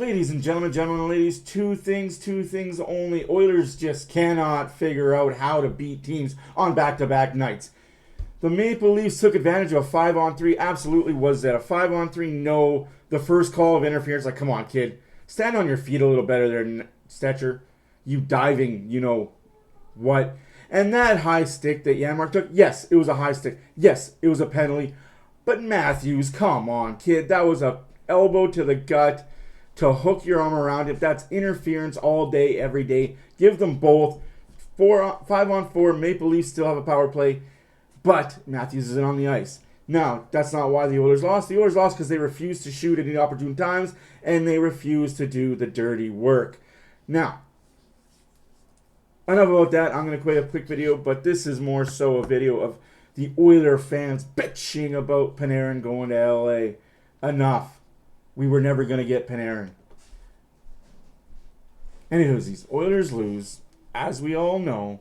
Ladies and gentlemen and ladies, two things only. Oilers just cannot figure out how to beat teams on back-to-back nights. The Maple Leafs took advantage of a 5-on-3. Absolutely was that. A 5-on-3, no. The first call of interference, like, come on, kid. Stand on your feet a little better there, Stetcher. You diving, you know what. And that high stick that Janmark took, yes, it was a high stick. Yes, it was a penalty. But Matthews, come on, kid. That was a elbow to the gut to hook your arm around it. That's interference all day, every day. Give them both. 5-on-4, Maple Leafs still have a power play. But Matthews isn't on the ice. Now, that's not why the Oilers lost. The Oilers lost because they refused to shoot at the opportune times, and they refused to do the dirty work. Now, enough about that. I'm going to play a quick video, but this is more so a video of the Oiler fans bitching about Panarin going to LA. Enough. We were never going to get Panarin. Anyways, these Oilers lose, as we all know,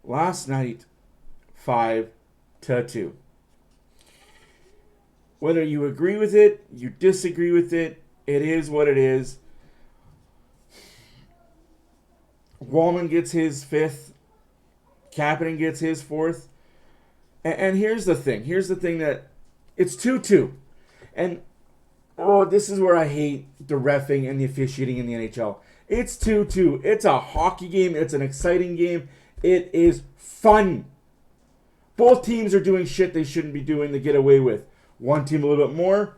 last night, 5-2. Whether you agree with it, you disagree with it, it is what it is. Wallman gets his 5th. Kapanen gets his 4th. And here's the thing. Here's the thing that it's 2-2. And, oh, this is where I hate the reffing and the officiating in the NHL. It's 2-2. It's a hockey game. It's an exciting game. It is fun. Both teams are doing shit they shouldn't be doing to get away with. One team a little bit more.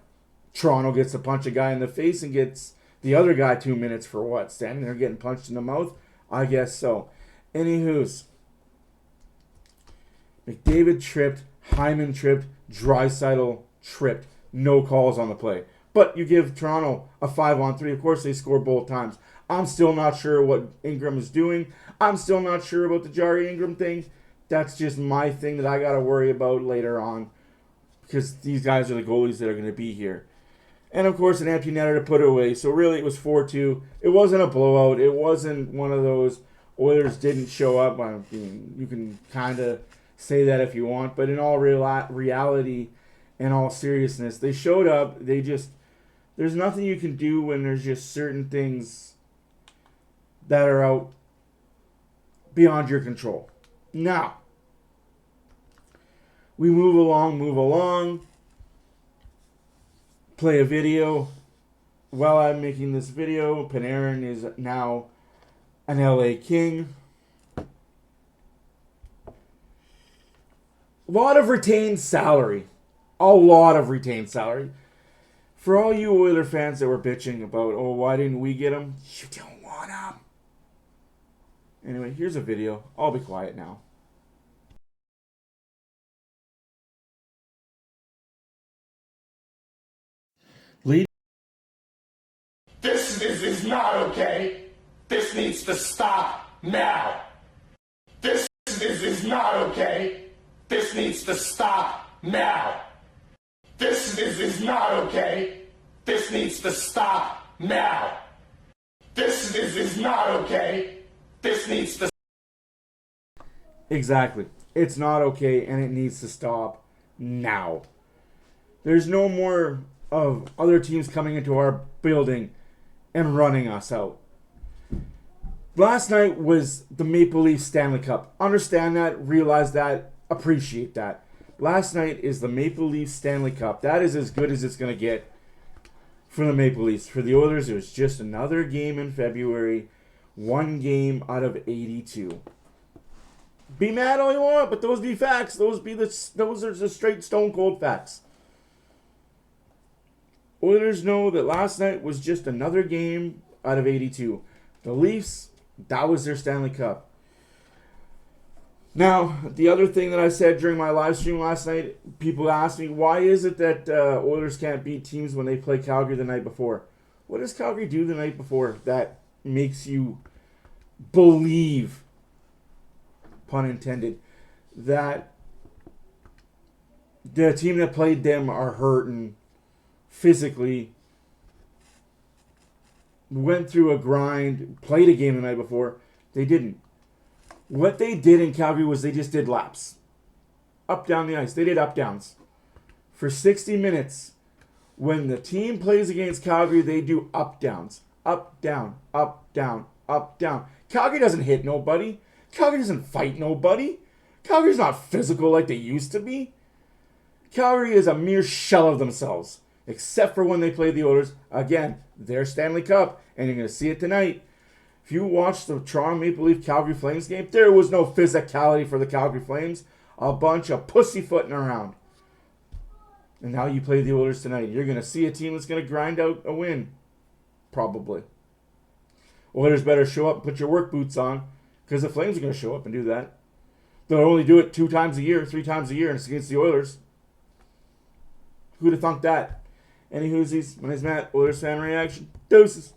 Toronto gets to punch a guy in the face and gets the other guy 2 minutes for what? Standing there getting punched in the mouth? I guess so. Anywho's. McDavid tripped. Hyman tripped. Draisaitl tripped. No calls on the play. But you give Toronto a 5-on-3. Of course, they score both times. I'm still not sure what Ingram is doing. I'm still not sure about the Jari Ingram thing. That's just my thing that I got to worry about later on. Because these guys are the goalies that are going to be here. And, of course, an empty netter to put it away. So, really, it was 4-2. It wasn't a blowout. It wasn't one of those Oilers didn't show up. I mean, you can kind of say that if you want. But in all reality and all seriousness, they showed up. They just... There's nothing you can do when there's just certain things that are out beyond your control. Now, we move along, play a video. While I'm making this video, Panarin is now an LA King. A lot of retained salary. A lot of retained salary. For all you Oiler fans that were bitching about, oh, why didn't we get him? You don't want him. Anyway, here's a video. I'll be quiet now. This is not okay. This needs to stop now. This is not okay. This needs to stop now. This is not okay. This needs to stop now. This is not okay. This needs to... Exactly. It's not okay and it needs to stop now. There's no more of other teams coming into our building and running us out. Last night was the Maple Leafs Stanley Cup. Understand that, realize that, appreciate that. Last night is the Maple Leafs Stanley Cup. That is as good as it's going to get for the Maple Leafs. For the Oilers, it was just another game in February. 1 game out of 82. Be mad all you want, but those be facts. Those are the straight stone cold facts. Oilers know that last night was just another game out of 82. The Leafs, that was their Stanley Cup. Now, the other thing that I said during my live stream last night, people asked me, why is it that Oilers can't beat teams when they play Calgary the night before? What does Calgary do the night before that makes you believe, pun intended, that the team that played them are hurt and physically went through a grind, played a game the night before? They didn't. What they did in Calgary was they just did laps. Up, down the ice. They did up, downs. For 60 minutes, When the team plays against Calgary, they do up downs. Up, down, up, down, up, down. Calgary doesn't hit nobody. Calgary doesn't fight nobody. Calgary's not physical like they used to be. Calgary is a mere shell of themselves, except for when they play the Oilers. Again, their Stanley Cup, and you're going to see it tonight. If you watch the Toronto Maple Leaf Calgary Flames game, there was no physicality for the Calgary Flames. A bunch of pussyfooting around. And now you play the Oilers tonight. You're going to see a team that's going to grind out a win. Probably. Oilers better show up and put your work boots on, because the Flames are going to show up and do that. They'll only do it 2 times a year, 3 times a year, and it's against the Oilers. Who'd have thunk that? Any whoosies? My name's Matt. Oilers Fan Reaction. Deuces.